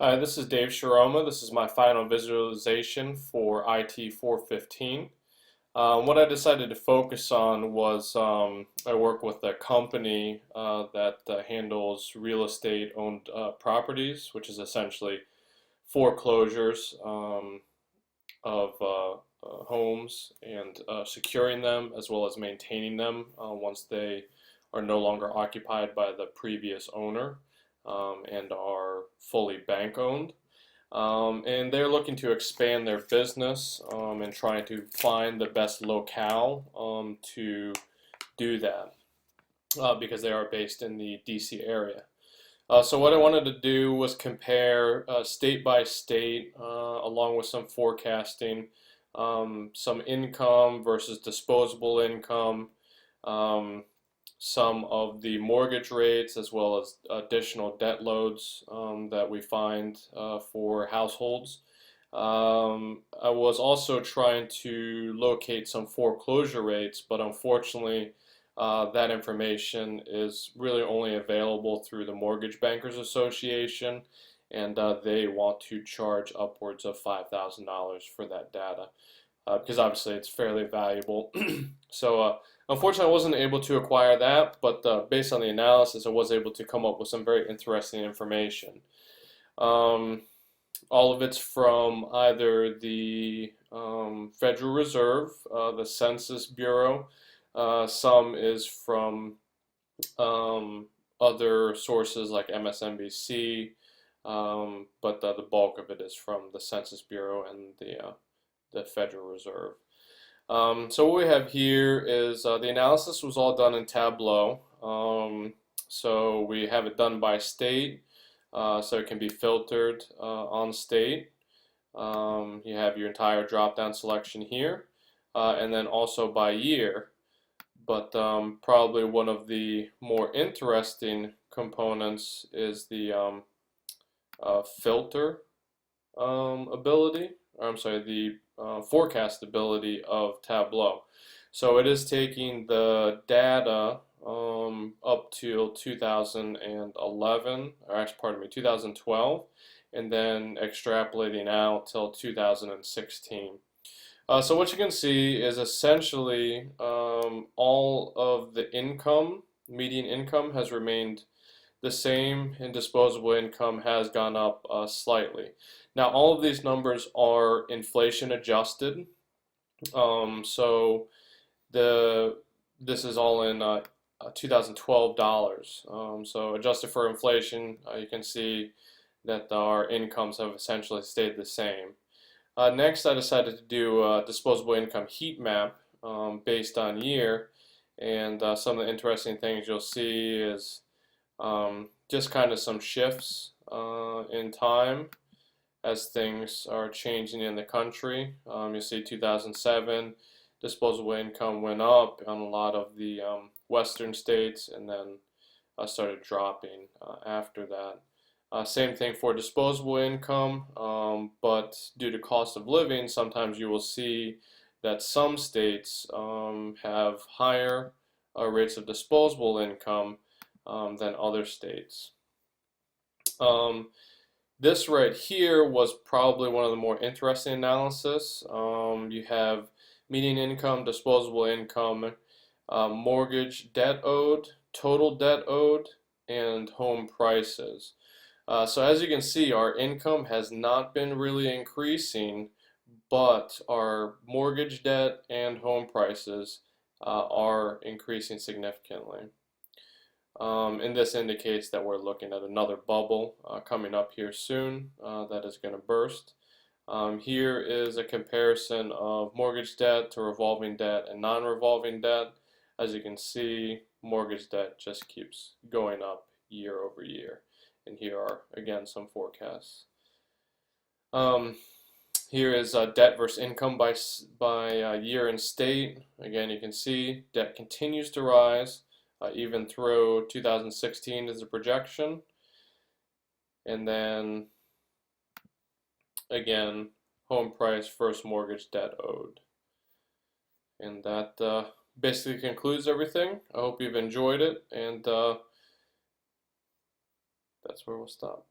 Hi, this is Dave Shiroma. This is my final visualization for IT415. What I decided to focus on was I work with a company that handles real estate owned properties, which is essentially foreclosures of homes and securing them as well as maintaining them once they are no longer occupied by the previous owner and are fully bank owned. And they're looking to expand their business and trying to find the best locale to do that because they are based in the DC area. So what I wanted to do was compare state by state, along with some forecasting, some income versus disposable income, um, some of the mortgage rates, as well as additional debt loads that we find for households. I was also trying to locate some foreclosure rates, but unfortunately, that information is really only available through the Mortgage Bankers Association, and they want to charge upwards of $5,000 for that data because obviously it's fairly valuable. So, unfortunately, I wasn't able to acquire that, but based on the analysis, I was able to come up with some very interesting information. Um, all of it's from either the Federal Reserve, the Census Bureau. Some is from other sources like MSNBC, but the bulk of it is from the Census Bureau and the Federal Reserve. So what we have here is the analysis was all done in Tableau. So we have it done by state, so it can be filtered on state. You have your entire drop-down selection here, and then also by year. But probably one of the more interesting components is the filter ability, or I'm sorry, the forecast ability of Tableau. So it is taking the data up till 2011, or actually, pardon me, 2012, and then extrapolating out till 2016. So what you can see is essentially all of the income, median income has remained the same, and disposable income has gone up slightly. Now, all of these numbers are inflation adjusted. So the this is all in 2012 dollars. So adjusted for inflation, you can see that our incomes have essentially stayed the same. Next, I decided to do a disposable income heat map based on year, and some of the interesting things you'll see is just kind of some shifts in time as things are changing in the country. You see 2007, disposable income went up on a lot of the western states and then started dropping after that. Same thing for disposable income, but due to cost of living, sometimes you will see that some states have higher rates of disposable income than other states. This right here was probably one of the more interesting analysis. You have median income, disposable income, mortgage debt owed, total debt owed, and home prices. So as you can see, our income has not been really increasing, but our mortgage debt and home prices are increasing significantly. And this indicates that we're looking at another bubble coming up here soon that is going to burst. Here is a comparison of mortgage debt to revolving debt and non-revolving debt. As you can see, mortgage debt just keeps going up year over year. And here are, again, some forecasts. Here is debt versus income by year and state. Again, you can see debt continues to rise. Even through 2016 is a projection. And then again, home price, first mortgage debt owed. And that basically concludes everything. I hope you've enjoyed it, and that's where we'll stop.